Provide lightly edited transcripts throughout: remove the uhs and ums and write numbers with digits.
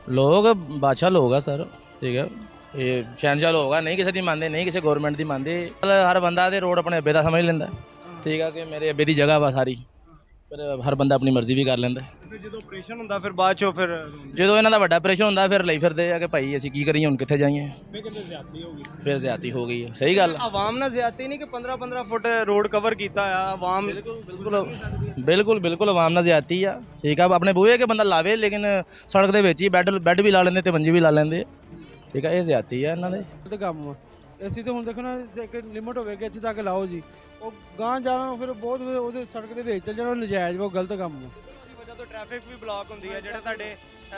लोग बादशाह लोग आ सर, ठीक है। ये शहनशाह लोग आ, नहीं किसी की मानते, नहीं किसी गौरमेंट की मानते। हर बंदा ते रोड अपने अब्बे का समझ लेंदा, ठीक है, कि मेरे अब्बे की जगह वा सारी। पर हर बंदा अपनी मर्जी भी कर लेंदा। ਤੇ ਫਿਰ ਜਦੋਂ ਆਪਰੇਸ਼ਨ ਹੁੰਦਾ ਫਿਰ ਬਾਅਦ ਚੋਂ ਫਿਰ ਜਦੋਂ ਇਹਨਾਂ ਦਾ ਵੱਡਾ ਆਪਰੇਸ਼ਨ ਹੁੰਦਾ ਫਿਰ ਲਈ ਫਿਰਦੇ ਆ ਕਿ ਭਾਈ ਅਸੀਂ ਕੀ ਕਰੀਏ, ਹੁਣ ਕਿੱਥੇ ਜਾਈਏ। ਫਿਰ ਕਿਤੇ ਜ਼ਿਆਦਤੀ ਹੋ ਗਈ ਫਿਰ ਜ਼ਿਆਦਤੀ ਹੋ ਗਈ ਹੈ, ਸਹੀ ਗੱਲ ਆ। ਆਵਾਮ ਨਾਲ ਜ਼ਿਆਦਤੀ ਨਹੀਂ ਕਿ 15-15 ਫੁੱਟ ਰੋਡ ਕਵਰ ਕੀਤਾ ਆ ਆਵਾਮ ਬਿਲਕੁਲ ਬਿਲकुल ਆਵਾਮ ਨਾਲ ਜ਼ਿਆਦਤੀ ਆ, ਠੀਕ ਆ। ਆਪਣੇ ਬੂਹੇ ਕੇ ਬੰਦਾ ਲਾਵੇ, ਲੇਕਿਨ ਸੜਕ ਦੇ ਵਿੱਚ ਹੀ ਬੈੱਡ ਵੀ ਲਾ ਲੈਂਦੇ ਤੇ ਮੰਜੀ ਵੀ ਲਾ ਲੈਂਦੇ, ਠੀਕ ਆ। ਇਹ ਜ਼ਿਆਦਤੀ ਆ ਇਹਨਾਂ ਦੇ। ਗਲਤ ਕੰਮ ਆ। ਅਸੀਂ ਤਾਂ ਹੁਣ ਦੇਖੋ ਨਾ, ਜੇ ਇੱਕ ਲਿਮਟ ਹੋਵੇਗੀ ਇੱਥੇ ਤੱਕ ਲਾਓ ਜੀ, ਉਹ ਗਾਂ ਜਾਣਾ ਫਿਰ ਬਹੁਤ ਉਹਦੇ ਸੜਕ ਦੇ ਵਿੱਚ ਚੱਲ ਜਾਣਾ, ਉਹ ਨਜਾਇਜ਼ ਵਾ, ਉਹ ਗਲਤ ਕੰਮ ਆ। ਦੀ ਵਜ੍ਹਾ ਤੋਂ ਟ੍ਰੈਫਿਕ ਵੀ ਬਲੌਕ ਹੁੰਦੀ ਹੈ ਜਿਹੜੇ ਤੁਹਾਡੇ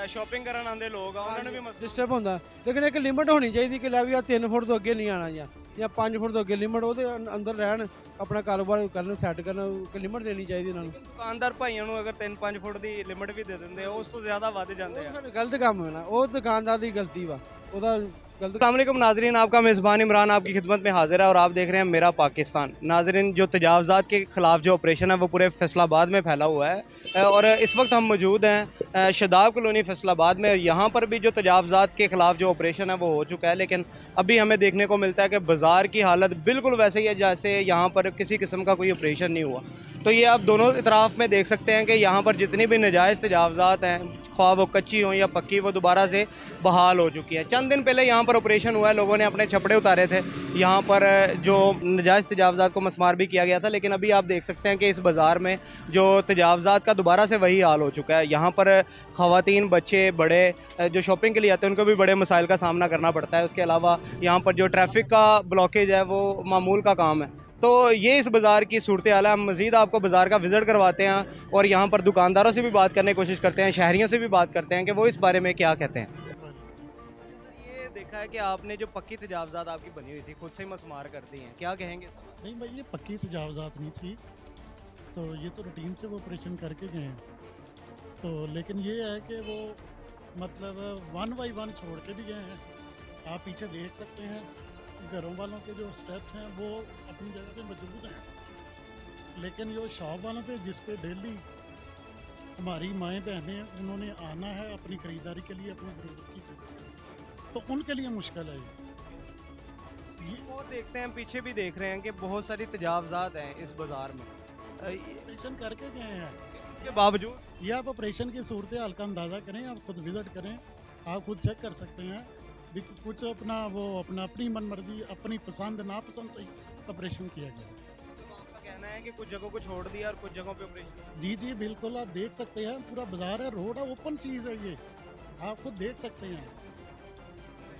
ਸ਼ਾਪਿੰਗ ਕਰਨ ਆਉਂਦੇ ਲੋਕ ਆ ਉਹਨਾਂ ਨੂੰ ਵੀ ਮਸਲਾ ਡਿਸਟਰਬ ਹੁੰਦਾ, ਲੇਕਿਨ ਇੱਕ ਲਿਮਟ ਹੋਣੀ ਚਾਹੀਦੀ ਕਿ ਲੈ ਵੀ ਆ 3 ਫੁੱਟ ਤੋਂ ਅੱਗੇ ਨਹੀਂ ਆਣਾ ਜਾਂ 5 ਫੁੱਟ ਤੋਂ ਅੱਗੇ ਲਿਮਟ, ਉਹਦੇ ਅੰਦਰ ਰਹਿਣ, ਆਪਣਾ ਕਾਰੋਬਾਰ ਕਰਨ, ਸੈੱਟ ਕਰਨ, ਇੱਕ ਲਿਮਟ ਦੇਣੀ ਚਾਹੀਦੀ ਇਹਨਾਂ ਨੂੰ। ਦੁਕਾਨਦਾਰ ਭਾਈਆਂ ਨੂੰ ਅਗਰ 3-5 ਫੁੱਟ ਦੀ ਲਿਮਟ ਵੀ ਦੇ ਦਿੰਦੇ ਆ ਉਸ ਤੋਂ ਜ਼ਿਆਦਾ ਵੱਧ ਜਾਂਦੇ ਆ। ਉਹ ਗਲਤ ਕੰਮ ਹੈ ਨਾ, ਉਹ ਦੁਕਾਨਦਾਰ ਦੀ ਗਲਤੀ ਵਾ, ਉਹਦਾ गलत। अस्सलाम नाजरीन, आपका मेज़बान इमरान आपकी खिदमत में हाजिर है और आप देख रहे हैं मेरा पाकिस्तान। नाजरीन, जो तजावज़ात के ख़िलाफ़ जो ऑपरेशन है वो पूरे फैसलाबाद में फैला हुआ है और इस वक्त हम मौजूद हैं शदाब कॉलोनी फैसलाबाद में। यहाँ पर भी जो तजावज़ात के ख़िलाफ़ जो ऑपरेशन है वो हो चुका है, लेकिन अभी हमें देखने को मिलता है कि बाज़ार की हालत बिल्कुल वैसे ही है जैसे यहाँ पर किसी किस्म का कोई ऑपरेशन नहीं हुआ। तो ये आप दोनों इतराफ़ में देख सकते हैं कि यहाँ पर जितनी भी नाजायज़ तजावज़ात हैं, ख्वाह वो कच्ची हों या पक्की, वो दोबारा से बहाल हो चुकी है। चंद दिन पहले यहाँ पर ऑपरेशन हुआ है, लोगों ने अपने छपड़े उतारे थे, यहाँ पर जो नाजायज़ तजावज़ात को मस्मार भी किया गया था। लेकिन अभी आप देख सकते हैं कि इस बाज़ार में जो तजावज़ात का दोबारा से वही हाल हो चुका है। यहाँ पर ख़वातीन, बच्चे, बड़े जो शॉपिंग के लिए आते हैं उनको भी बड़े मसाइल का सामना करना पड़ता है। उसके अलावा यहाँ पर जो ट्रैफिक का ब्लॉकेज है वो मामूल का काम है। तो ये इस बाज़ार की सूरत हाल है। हम मज़ीद आपको बाज़ार का विज़िट करवाते हैं और यहाँ पर दुकानदारों से भी बात करने की कोशिश करते हैं, शहरियों से भी बात करते हैं कि वो इस बारे में क्या कहते हैं। ये देखा है कि आपने जो पक्की तजावज़ात आपकी बनी हुई थी खुद से ही मस्मार कर दी हैं, क्या कहेंगे सर? नहीं भाई, ये पक्की तजावज़ात नहीं थी, तो ये तो रूटीन से वो ऑपरेशन करके गए हैं। तो लेकिन ये है कि वो मतलब 1 बाई 1 छोड़ के भी गए हैं। आप पीछे देख सकते हैं, घरों वालों के जो स्टेप्स हैं वो अपनी जगह पे मौजूद हैं, लेकिन जो शॉप वालों पे जिस पे डेली हमारी माएँ बहनें उन्होंने आना है अपनी ख़रीदारी के लिए, अपनी ज़रूरत की चीज़ें, तो उनके लिए मुश्किल है ये। वो देखते हैं, पीछे भी देख रहे हैं कि बहुत सारी तजावज़ात हैं इस बाज़ार में। ऑपरेशन करके गए हैं, इसके बावजूद ये आप ऑपरेशन की सूरत हाल का अंदाज़ा करें, आप खुद विज़िट करें, आप खुद चेक कर सकते हैं भी कुछ अपनी मन मर्जी, अपनी पसंद नापसंद से ऑपरेशन किया गया। मतलब आपका कहना है कि कुछ जगहों को छोड़ दिया और कुछ जगहों पे ऑपरेशन। जी जी बिल्कुल, आप देख सकते हैं, पूरा बाजार है, रोड है, ओपन चीज़ है ये, आप खुद देख सकते हैं।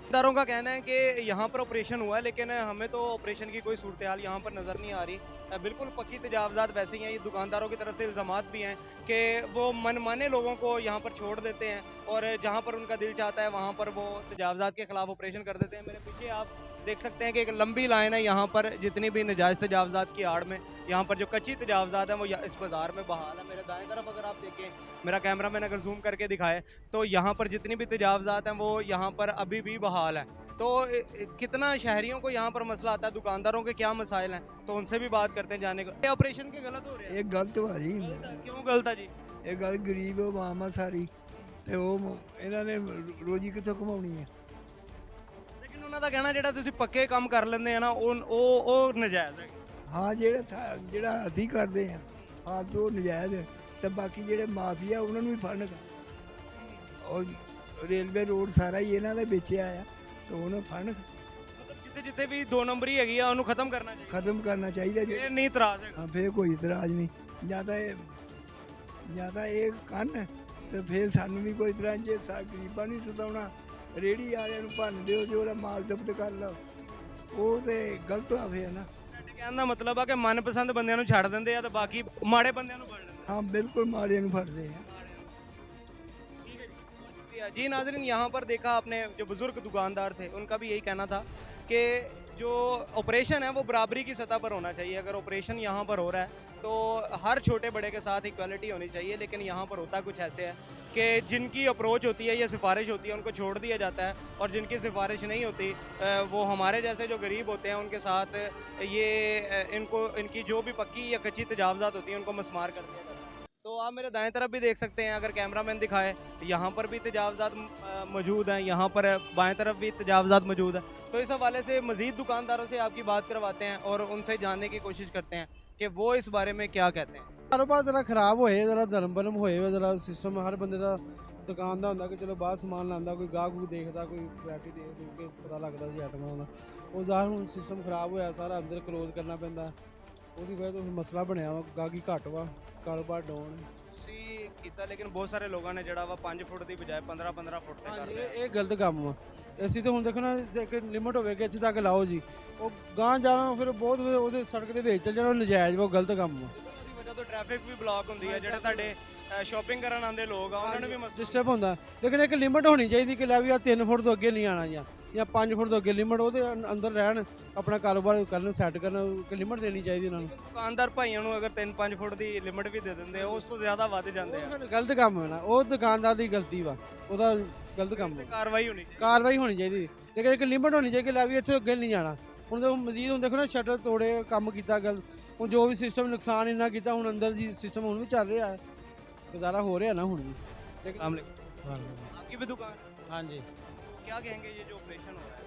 दुकानदारों का कहना है कि यहाँ पर ऑपरेशन हुआ है लेकिन हमें तो ऑपरेशन की कोई सूरत हाल यहाँ पर नज़र नहीं आ रही। बिल्कुल पक्की तजावज़ात वैसे ही हैं। ये दुकानदारों की तरफ से इल्ज़ामात भी हैं कि वो मनमाने लोगों को यहाँ पर छोड़ देते हैं और जहाँ पर उनका दिल चाहता है वहाँ पर वो तजावज़ात के ख़िलाफ़ ऑपरेशन कर देते हैं। मेरे पीछे आप देख सकते हैं कि एक लंबी लाइन है यहाँ पर, जितनी भी नाजायज़ तजावज़ात की आड़ में यहाँ पर जो कच्ची तजावज़ात हैं वो इस बाज़ार में बहाल है। मेरे दाएं तरफ अगर आप देखें, मेरा कैमरा मैन अगर जूम करके दिखाए तो यहाँ पर जितनी भी तजावज़ात हैं वो यहाँ पर अभी भी बहाल है। तो कितना शहरियों को यहाँ पर मसला आता है, दुकानदारों के क्या मसाइल हैं, तो उनसे भी बात करते हैं जाने को। ये ऑपरेशन के गलत हो रहे हैं। ਇਹ ਗਲਤ ਵਾ ਜੀ, क्यों गलत है जी? ਇਹ ਗੱਲ ਗਰੀਬ ਆਵਾਮ ਆ ਸਾਰੀ, ਤੇ ਉਹ ਇਹਨਾਂ ਨੇ ਰੋਜੀ ਕਿੱਥੋਂ ਕਮਾਉਣੀ ਹੈ। लेकिन ਉਹਨਾਂ ਦਾ ਕਹਿਣਾ ਜਿਹੜਾ ਤੁਸੀਂ ਪੱਕੇ ਕੰਮ ਕਰ ਲੈਂਦੇ ਆ ਨਾ ਉਹ ਨਜਾਇਜ਼ ਹੈ। ਹਾਂ, ਜਿਹੜਾ ਅਸੀਂ ਕਰਦੇ ਆ ਆਪ ਤੋਂ ਨਜਾਇਜ਼ ਹੈ, ਤੇ ਬਾਕੀ ਜਿਹੜੇ ਮਾਫੀਆ ਉਹਨਾਂ ਨੂੰ ਵੀ ਫੜਨ। ਉਹ ਰੇਲਵੇ ਰੋਡ ਸਾਰਾ ਹੀ ਇਹਨਾਂ ਦਾ ਵੇਚਿਆ ਆ, ਤੇ ਉਹਨੂੰ ਫੜਨ, ਜਿੱਥੇ ਜਿੱਥੇ ਵੀ 2 ਨੰਬਰੀ ਹੈਗੀ ਆ ਉਹਨੂੰ ਖਤਮ ਕਰਨਾ ਚਾਹੀਦਾ। ਖਤਮ ਕਰਨਾ ਚਾਹੀਦਾ ਜੀ। ਇਹ ਨਹੀਂ ਇਤਰਾਜ਼ ਹੈ। ਹਾਂ, ਫੇਰ ਕੋਈ ਇਤਰਾਜ਼ ਨਹੀਂ। ਜਾਂ ਤਾਂ ਇਹ ਕੰਨ, ਤੇ ਫੇਰ ਸਾਨੂੰ ਵੀ ਕੋਈ ਇਤਰਾਜ਼। ਜੇ ਗਰੀਬਾਂ ਨਹੀਂ ਸਤਾਉਣਾ, ਰੇਹੜੀ ਵਾਲਿਆਂ ਨੂੰ ਭੰਨ ਦਿਓ, ਜੇ ਉਹਦਾ ਮਾਲ ਜ਼ਬਤ ਕਰ ਲਓ, ਉਹ ਤੇ ਗਲਤ ਹੋਵੇ ਨਾ। ਤੁਹਾਡੇ ਕਹਿਣ ਦਾ ਮਤਲਬ ਆ ਕਿ ਮਨਪਸੰਦ ਬੰਦਿਆਂ ਨੂੰ ਛੱਡ ਦਿੰਦੇ ਆ ਤੇ ਬਾਕੀ ਮਾੜੇ ਬੰਦਿਆਂ ਨੂੰ ਫੜ ਲੈਂਦੇ हाँ, बिल्कुल माड़ियों ਨੂੰ फटते हैं। जी नाजरीन, यहाँ पर देखा आपने जो बुजुर्ग दुकानदार थे उनका भी यही कहना था कि जो ऑपरेशन है वो बराबरी की सतह पर होना चाहिए। अगर ऑपरेशन यहाँ पर हो रहा है तो हर छोटे बड़े के साथ इक्वालिटी होनी चाहिए, लेकिन यहाँ पर होता कुछ ऐसे है कि जिनकी अप्रोच होती है या सिफारिश होती है उनको छोड़ दिया जाता है, और जिनकी सिफारिश नहीं होती वो हमारे जैसे जो गरीब होते हैं उनके साथ ये इनकी जो भी पक्की या कच्ची तजावज़ात होती हैं उनको मस्मार कर दिया जाता है। तो आप मेरे दाएं तरफ भी देख सकते हैं, अगर कैमरामैन दिखाए, यहाँ पर भी तजावज़ात मौजूद हैं, यहाँ पर बाएं तरफ भी तजावज़ात मौजूद है। तो इस हवाले से मज़ीद दुकानदारों से आपकी बात करवाते हैं और उनसे जानने की कोशिश करते हैं कि वो इस बारे में क्या कहते हैं। ਕਾਰੋਬਾਰ ਜਰਾ ਖਰਾਬ ਹੋਏ, ਜਰਾ ਧਰਮ ਬਰਮ ਹੋਏ, ਜਰਾ ਸਿਸਟਮ ਹਰ ਬੰਦੇ ਦਾ ਦੁਕਾਨ ਦਾ ਹੁੰਦਾ ਕਿ ਚਲੋ ਬਾਹਰ ਸਮਾਨ ਲਾਉਂਦਾ, ਕੋਈ ਗਾਹਕ ਗੂਕ ਦੇਖਦਾ, ਕੋਈ ਵੈਰਾਈਟੀ ਦੇਖ ਕੇ ਪਤਾ ਲੱਗਦਾ ਸੀ ਆਈਟਮਾਂ ਦਾ। ਉਹ ਜ਼ਾਹਰ ਹੁਣ ਸਿਸਟਮ ਖਰਾਬ ਹੋਇਆ, ਸਾਰਾ ਅੰਦਰ ਕਲੋਜ਼ ਕਰਨਾ ਪੈਂਦਾ, ਉਹਦੀ ਵਜ੍ਹਾ ਤੋਂ ਮਸਲਾ ਬਣਿਆ ਵਾ, ਗਾਹਕੀ ਘੱਟ ਵਾ, ਕਾਰੋਬਾਰ ਡਾਊਨ। ਤੁਸੀਂ ਕੀਤਾ, ਲੇਕਿਨ ਬਹੁਤ ਸਾਰੇ ਲੋਕਾਂ ਨੇ ਜਿਹੜਾ ਵਾ 5 ਫੁੱਟ ਦੀ ਬਜਾਏ 15-15 ਫੁੱਟ ਤੇ ਕਰ ਹਾਂਜੀ, ਲਿਆ। ਇਹ ਗਲਤ ਕੰਮ ਵਾ। ਅਸੀਂ ਤਾਂ ਹੁਣ ਦੇਖੋ ਨਾ, ਜੇ ਇੱਕ ਲਿਮਟ ਹੋਵੇਗੀ ਇੱਥੇ ਤੱਕ ਲਾਓ ਜੀ, ਉਹ ਗਾਂ ਜਾਣਾ ਫਿਰ ਬਹੁਤ ਉਹਦੇ ਸੜਕ ਦੇ ਵਿੱਚ ਚੱਲ ਜਾਣਾ, ਉਹ ਨਜਾਇਜ਼ ਵਾ, ਉਹ ਗਲਤ ਕੰਮ ਵਾ। ਉਹਦੀ ਵਜ੍ਹਾ ਤੋਂ ਟ੍ਰੈਫਿਕ ਵੀ ਬਲੌਕ ਹੁੰਦੀ ਹੈ, ਜਿਹੜੇ ਤੁਹਾਡੇ ਸ਼ਾਪਿੰਗ ਕਰਨ ਆਉਂਦੇ ਲੋਕ ਆ ਉਹਨਾਂ ਨੂੰ ਵੀ ਮਸਲਾ ਡਿਸਟਰਬ ਹੁੰਦਾ, ਲੇਕਿਨ ਇੱਕ ਲਿਮਟ ਹੋਣੀ ਚਾਹੀਦੀ ਕਿ ਲੈ ਵੀ ਆ 3 ਫੁੱਟ ਤੋਂ ਅੱਗੇ ਨਹੀਂ ਆਣਾ ਜਾਂ 5 ਫੁੱਟ ਤੋਂ ਅੱਗੇ ਲਿਮਟ, ਉਹਦੇ ਅੰਦਰ ਰਹਿਣ, ਆਪਣਾ ਕਾਰੋਬਾਰ ਕਰਨ, ਸੈੱਟ ਕਰਨ, ਇੱਕ ਲਿਮਟ ਦੇਣੀ ਚਾਹੀਦੀ ਇਹਨਾਂ ਨੂੰ। ਦੁਕਾਨਦਾਰ ਭਾਈਆਂ ਨੂੰ ਅਗਰ 3-5 ਫੁੱਟ ਦੀ ਲਿਮਟ ਵੀ ਦੇ ਦਿੰਦੇ ਆ, ਉਸ ਤੋਂ ਜ਼ਿਆਦਾ ਵੱਧ ਜਾਂਦੇ ਆ, ਉਹ ਫਿਰ ਗਲਤ ਕੰਮ ਹੈ ਨਾ, ਉਹ ਦੁਕਾਨਦਾਰ ਦੀ ਗਲਤੀ ਵਾ, ਉਹਦਾ ਗਲਤ ਕੰਮ ਤੇ ਵਾ। ਕਾਰਵਾਈ ਹੋਣੀ ਚਾਹੀਦੀ। ਕਾਰਵਾਈ ਹੋਣੀ ਚਾਹੀਦੀ, ਲੇਕਿਨ ਇੱਕ ਲਿਮਟ ਹੋਣੀ ਚਾਹੀਦੀ ਕਿ ਲੈ ਵੀ ਇੱਥੇ ਅੱਗੇ ਨਹੀਂ ਜਾਣਾ। ਹੁਣ ਦੇਖੋ ਮਜ਼ੀਦ ਹੁਣ ਦੇਖੋ ਨਾ, ਸ਼ਟਰ ਤੋੜੇ, ਕੰਮ ਕੀਤਾ ਗਲਤ, ਹੁਣ ਜੋ ਵੀ ਸਿਸਟਮ ਨੁਕਸਾਨ ਇੰਨਾ ਕੀਤਾ, ਹੁਣ ਅੰਦਰ ਜੀ ਸਿਸਟਮ ਹੁਣ ਵੀ ਚੱਲ ਰਿਹਾ ਹੈ, ਗੁਜ਼ਾਰਾ ਹੋ ਰਿਹਾ ਨਾ ਹੁਣ ਵੀ। अस्सलाम वालेकुम। आपकी भी दुकान? हाँ जी। क्या कहेंगे ये जो ऑपरेशन हो रहा है?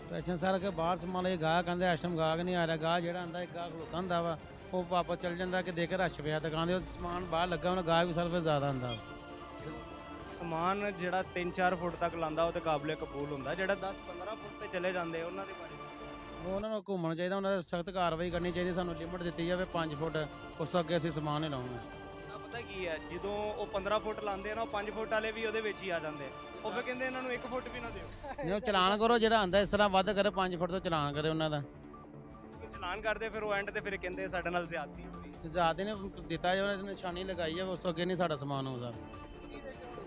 ਪ੍ਰੈਸ਼ਨ ਸਰ ਕੇ ਬਾਹਰ ਸਮਾਨ ਇਹ ਗਾਹਕ ਕਹਿੰਦੇ ਇਸ ਟਾਈਮ ਗਾਹਕ ਨਹੀਂ ਆ ਰਿਹਾ, ਗਾਹਕ ਜਿਹੜਾ ਆਂਦਾ ਇੱਕ ਗਾਹਕ ਖਲੋਤਾ ਹੁੰਦਾ ਵਾ, ਉਹ ਵਾਪਸ ਚੱਲ ਜਾਂਦਾ ਕਿ ਦੇ ਕੇ ਰਸ਼ ਪਿਆ ਦੁਕਾਨ ਦੇ, ਉਹ ਸਮਾਨ ਬਾਹਰ ਲੱਗਾ ਉਹਨਾਂ ਗਾਹਕ ਵੀ ਸਰ ਫਿਰ ਜ਼ਿਆਦਾ ਹੁੰਦਾ। ਸਮਾਨ ਜਿਹੜਾ 3-4 ਫੁੱਟ ਤੱਕ ਲਾਂਦਾ ਉਹ ਤੇ ਕਾਬਲੇ ਕਬੂਲ ਹੁੰਦਾ, ਜਿਹੜਾ 10-15 ਫੁੱਟ ਤੇ ਚਲੇ ਜਾਂਦੇ ਉਹਨਾਂ ਦੇ ਬਾਰੇ ਉਹ ਉਹਨਾਂ ਨੂੰ ਘੁੰਮਣਾ ਚਾਹੀਦਾ, ਉਹਨਾਂ ਦੀ ਸਖਤ ਕਾਰਵਾਈ ਕਰਨੀ ਚਾਹੀਦੀ, ਸਾਨੂੰ ਲਿਮਟ ਦਿੱਤੀ ਜਾਵੇ 5 ਫੁੱਟ, ਉਸ ਤੋਂ ਅੱਗੇ ਅਸੀਂ ਸਮਾਨ ਨਹੀਂ ਲਾਉਣਾ। ਪਤਾ ਕੀ ਹੈ, ਜਦੋਂ ਉਹ 15 ਫੁੱਟ ਲਾਉਂਦੇ ਆ ਨਾ, ਉਹ 5 ਫੁੱਟ ਵਾਲੇ ਵੀ ਉਹਦੇ ਵਿੱਚ ਹੀ ਆ ਜਾਂਦੇ ਆ, ਉਹ ਫਿਰ ਕਹਿੰਦੇ ਇਹਨਾਂ ਨੂੰ 1 ਫੁੱਟ ਵੀ ਨਾ ਦਿਓ। ਜੇ ਉਹ ਚਲਾਨ ਕਰੋ, ਜਿਹੜਾ ਆਂਦਾ ਇਸ ਤਰ੍ਹਾਂ ਵੱਧ ਕਰੇ 5 ਫੁੱਟ ਤੋਂ ਚਲਾਨ ਕਰੇ ਉਹਨਾਂ ਦਾ। ਚਲਾਨ ਕਰਦੇ ਫਿਰ ਉਹ ਐਂਡ ਤੇ ਫਿਰ ਕਹਿੰਦੇ ਸਾਡੇ ਨਾਲ ਜ਼ਿਆਦਤੀ ਹੋ ਗਈ। ਜ਼ਿਆਦਾ ਨੇ ਦਿੱਤਾ ਜਾਵੇ, ਉਹਨਾਂ ਨੇ ਨਿਸ਼ਾਨੀ ਲਗਾਈ ਜਾਵੇ, ਉਸ ਤੋਂ ਅੱਗੇ ਨਹੀਂ ਸਾਡਾ ਸਮਾਨ ਹੋਊਗਾ।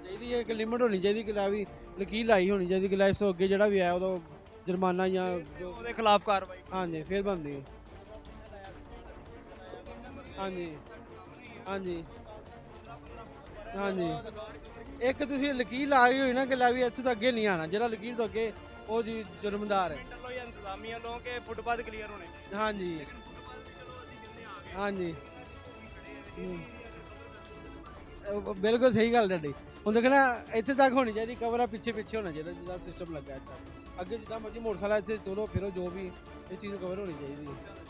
ਚਾਹੀਦੀ ਹੈ ਇੱਕ ਲਿਮਟ ਹੋਣੀ ਚਾਹੀਦੀ ਕਿ ਲੈ ਵੀ ਲਕੀਰ ਲਾਈ ਹੋਣੀ ਚਾਹੀਦੀ ਕਿ ਲੈ ਇਸ ਤੋਂ ਅੱਗੇ ਜਿਹੜਾ ਵੀ ਆਇਆ ਉਹਦਾ ਜੁਰਮਾਨਾ ਜਾਂ ਜੋ ਉਹਦੇ ਖਿਲਾਫ ਕਾਰਵਾਈ। ਹਾਂਜੀ ਫਿਰ ਬਣਦੀ ਹੈ। ਹਾਂਜੀ ਹਾਂਜੀ ਹਾਂਜੀ, ਇੱਕ ਤੁਸੀਂ ਲਕੀਰ ਲਾਈ ਹੋਈ ਨਾ ਕਿ ਲੈ ਵੀ ਇੱਥੇ ਤੋਂ ਅੱਗੇ ਨਹੀਂ ਆਣਾ, ਜਿਹੜਾ ਲਕੀਰ ਤੋਂ ਅੱਗੇ ਉਹ ਜੀ ਜੁਰਮਦਾਰ ਹੈ। लो या इंतजामिया लो के फुटपाथ क्लियर होने चाहिए। ਹਾਂਜੀ ਹਾਂਜੀ ਬਿਲਕੁਲ ਸਹੀ ਗੱਲ ਤੁਹਾਡੀ। ਹੁਣ ਦੇਖਣਾ ਇੱਥੇ ਤੱਕ ਹੋਣੀ ਚਾਹੀਦੀ ਕਵਰ, ਆ ਪਿੱਛੇ ਪਿੱਛੇ ਹੋਣਾ ਚਾਹੀਦਾ ਜਿੱਦਾਂ ਸਿਸਟਮ ਲੱਗਾ ਇੱਥੇ, ਅੱਗੇ ਜਿੱਦਾਂ ਮਰਜੀ ਮੋਟਰਸਾਈਕਲ ਇੱਥੇ ਚਲੋ ਫਿਰੋ, जो भी ये चीज़ कवर होनी चाहिए।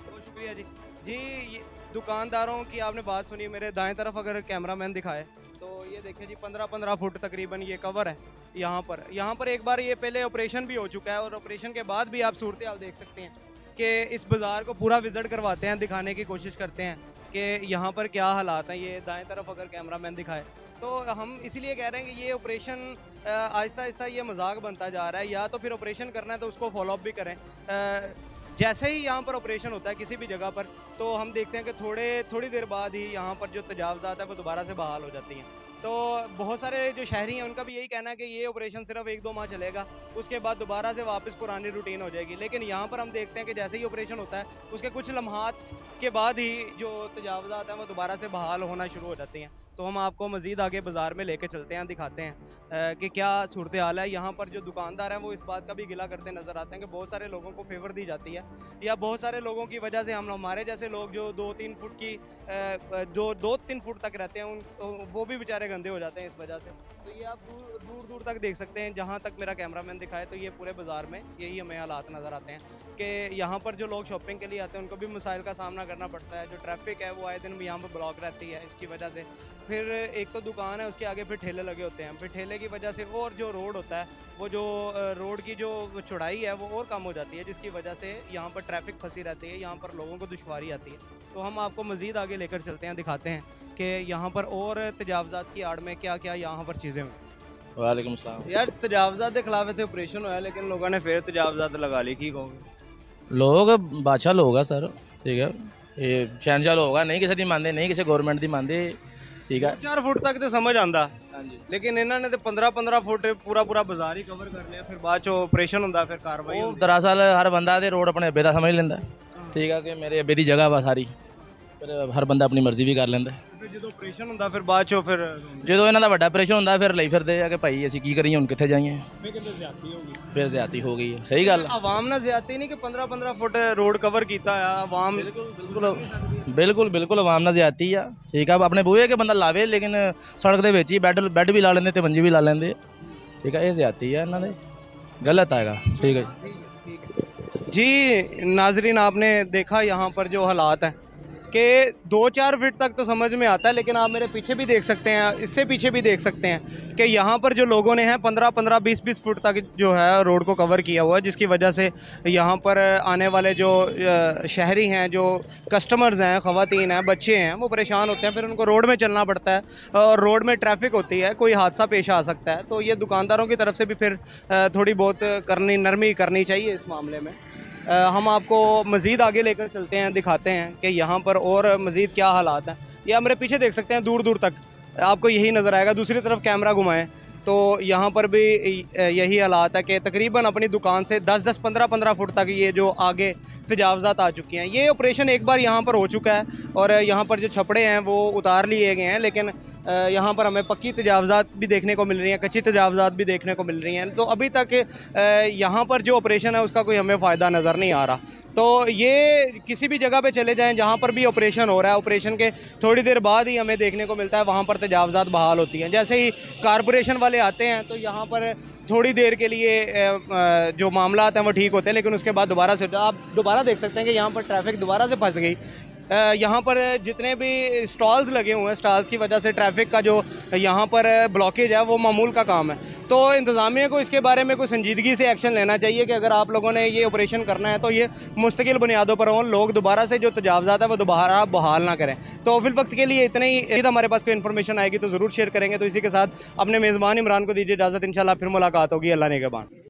बहुत शुक्रिया जी। जी ये दुकानदारों की आपने बात सुनी, मेरे दाएं तरफ अगर कैमरामैन दिखाए तो ये देखें जी 15-15 फुट तकरीबन ये कवर है यहाँ पर एक बार ये पहले ऑपरेशन भी हो चुका है और ऑपरेशन के बाद भी आप सूरत हाल देख सकते हैं कि इस बाज़ार को पूरा विज़िट करवाते हैं, दिखाने की कोशिश करते हैं कि यहाँ पर क्या हालात हैं। ये दाएं तरफ अगर कैमरामैन दिखाए तो हम इसीलिए कह रहे हैं कि ये ऑपरेशन आहिस्ता आहिस्ता ये मजाक बनता जा रहा है, या तो फिर ऑपरेशन करना है तो उसको फॉलोअप भी करें। जैसे ही यहाँ पर ऑपरेशन होता है किसी भी जगह पर, तो हम देखते हैं कि थोड़ी देर बाद ही यहाँ पर जो तजावज़ात है वो दोबारा से बहाल हो जाती हैं। तो बहुत सारे जो शहरी हैं उनका भी यही कहना है कि ये ऑपरेशन सिर्फ 1-2 माह चलेगा, उसके बाद दोबारा से वापस पुरानी रूटीन हो जाएगी। लेकिन यहाँ पर हम देखते हैं कि जैसे ही ऑपरेशन होता है उसके कुछ लम्हात के बाद ही जो तजावज़ात हैं वो दोबारा से बहाल होना शुरू हो जाती हैं। तो हम आपको मज़ीद आगे बाज़ार में लेके चलते हैं, दिखाते हैं कि क्या सूरत हाल है। यहाँ पर जो दुकानदार हैं वो इस बात का भी गिला करते नज़र आते हैं कि बहुत सारे लोगों को फेवर दी जाती है, या बहुत सारे लोगों की वजह से हम हमारे जैसे लोग जो 2-3 फुट की जो 2-3 फुट तक रहते हैं उन वो भी बेचारे गंदे हो जाते हैं इस वजह से। तो ये आप दूर दूर तक देख सकते हैं, जहाँ तक मेरा कैमरामैन दिखाए तो ये पूरे बाज़ार में यही हमें हालात नज़र आते हैं कि यहाँ पर जो लोग शॉपिंग के लिए आते हैं उनको भी मसाइल का सामना करना पड़ता है। जो ट्रैफिक है वो आए दिन यहाँ पर ब्लॉक रहती है इसकी वजह से। फिर एक तो दुकान है, उसके आगे फिर ठेले लगे होते हैं, फिर ठेले की वजह से और जो रोड होता है वो जो रोड की जो चौड़ाई है वो और कम हो जाती है, जिसकी वजह से यहाँ पर ट्रैफिक फंसी रहती है, यहाँ पर लोगों को दुश्वारी आती है। तो हम आपको मज़ीद आगे लेकर चलते हैं, दिखाते हैं कि यहाँ पर और तजावज़ात की आड़ में क्या क्या यहाँ पर चीज़ें हुई। वालेकुम सलाम। यार तजावज़ात के खिलाफ इतने ऑपरेशन होया लेकिन लोगों ने फिर तजावज़ात लगा ली, की कहोगे? लोग बादशाह लोग आ सर, ठीक है, ये शहनशाह लोग आ, नहीं किसी दी मानते, नहीं किसी गवर्नमेंट दी मानते, ठीक है। 4 फुट तक तो समझ आंदा, हाँ जी। लेकिन इन्होंने तो 15-15 फुट पूरा बाजार ही कवर कर लिया, फिर बाद चो ऑपरेशन होंदा, फिर कार्रवाई ਉਹ होंदी। ਦਰਅਸਲ ਹਰ ਬੰਦਾ ਦੇ ਰੋਡ ਆਪਣੇ ਅੱਬੇ ਦਾ ਸਮਝ ਲੈਂਦਾ, ਠੀਕ ਹੈ, ਕਿ ਮੇਰੇ ਅੱਬੇ ਦੀ ਜਗ੍ਹਾ ਵਾ ਸਾਰੀ, ਫਿਰ ਹਰ ਬੰਦਾ ਆਪਣੀ ਮਰਜ਼ੀ ਵੀ ਕਰ ਲੈਂਦਾ। ਫਿਰ ਜਦੋਂ ਆਪਰੇਸ਼ਨ ਹੁੰਦਾ ਫਿਰ ਬਾਅਦ ਚੋਂ ਫਿਰ ਜਦੋਂ ਇਹਨਾਂ ਦਾ ਵੱਡਾ ਆਪਰੇਸ਼ਨ ਹੁੰਦਾ ਫਿਰ ਲਈ ਫਿਰਦੇ ਆ ਕਿ ਭਾਈ ਅਸੀਂ ਕੀ ਕਰੀਏ ਹੁਣ ਕਿੱਥੇ ਜਾਈਏ। ਫਿਰ ਜ਼ਿਆਦਤੀ ਹੋ ਗਈ ਹੈ। ਸਹੀ ਗੱਲ। ਆਵਾਮ ਨਾਲ ਜ਼ਿਆਦਤੀ ਨਹੀਂ ਕਿ 15-15 ਫੁੱਟ ਰੋਡ ਕਵਰ ਕੀਤਾ ਆ ਆਵਾਮ ਬਿਲਕੁਲ ਆਵਾਮ ਨਾਲ ਜ਼ਿਆਦਤੀ ਆ। ਠੀਕ ਆ ਆਪਣੇ ਬੂਹੇ ਕੇ ਬੰਦਾ ਲਾਵੇ ਲੇਕਿਨ ਸੜਕ ਦੇ ਵਿੱਚ ਹੀ ਬੈੱਡ ਵੀ ਲਾ ਲੈਂਦੇ ਤੇ ਮੰਜੀ ਵੀ ਲਾ ਲੈਂਦੇ। ਠੀਕ ਆ ਇਹ ਜ਼ਿਆਦਤੀ ਆ ਇਹਨਾਂ ਦੇ गलत आएगा। ठीक है जी। नाजरीन आपने देखा यहाँ पर जो हालात हैं कि 2-4 फीट तक तो समझ में आता है, लेकिन आप मेरे पीछे भी देख सकते हैं, इससे पीछे भी देख सकते हैं कि यहाँ पर जो लोगों ने हैं 15-15 20-20 फुट तक जो है रोड को कवर किया हुआ है, जिसकी वजह से यहाँ पर आने वाले जो शहरी हैं, जो कस्टमर्स हैं, ख़वातीन हैं, बच्चे हैं, वो परेशान होते हैं। फिर उनको रोड में चलना पड़ता है और रोड में ट्रैफिक होती है, कोई हादसा पेश आ सकता है। तो ये दुकानदारों की तरफ से भी फिर थोड़ी बहुत नरमी करनी चाहिए इस मामले में। हम आपको मज़ीद आगे लेकर चलते हैं, दिखाते हैं कि यहाँ पर और मज़ीद क्या हालात हैं। ये आप मेरे पीछे देख सकते हैं, दूर दूर तक आपको यही नज़र आएगा। दूसरी तरफ कैमरा घुमाएं तो यहाँ पर भी यही हालात है कि तकरीबन अपनी दुकान से 10-10 15-15 फुट तक ये जो आगे तजावज़ात आ चुकी हैं। ये ऑपरेशन एक बार यहाँ पर हो चुका है और यहाँ पर जो छपड़े हैं वो उतार लिए गए हैं, लेकिन यहाँ पर हमें पक्की तजावज़ात भी देखने को मिल रही हैं, कच्ची तजावज़ात भी देखने को मिल रही हैं। तो अभी तक यहाँ पर जो ऑपरेशन है उसका कोई हमें फ़ायदा नज़र नहीं आ रहा। तो ये किसी भी जगह पे चले जाएं जहाँ पर भी ऑपरेशन हो रहा है, ऑपरेशन के थोड़ी देर बाद ही हमें देखने को मिलता है वहाँ पर तजावज़ात बहाल होती हैं। जैसे ही कारपोरेशन वाले आते हैं तो यहाँ पर थोड़ी देर के लिए जो मामला हैं वो ठीक होते हैं, लेकिन उसके बाद दोबारा से आप दोबारा देख सकते हैं कि यहाँ पर ट्रैफिक दोबारा से फंस गई। यहाँ पर जितने भी स्टॉल्स लगे हुए हैं, स्टॉल्स की वजह से ट्रैफिक का जो यहाँ पर ब्लॉकेज है वो मामूल का काम है। तो इंतज़ामिया को इसके बारे में कोई संजीदगी से एक्शन लेना चाहिए कि अगर आप लोगों ने ये ऑपरेशन करना है तो ये मुस्तकिल बुनियादों पर हों, लोग दोबारा से जो तजावज़ात है वो दोबारा बहाल ना करें। तो फिल वक्त के लिए इतने ही। हमारे पास कोई इन्फॉर्मेशन आएगी तो ज़रूर शेयर करेंगे। तो इसी के साथ अपने मेज़बान इमरान को दीजिए इजाज़त। इंशाल्लाह फिर मुलाकात होगी। अल्लाह ने के बाद।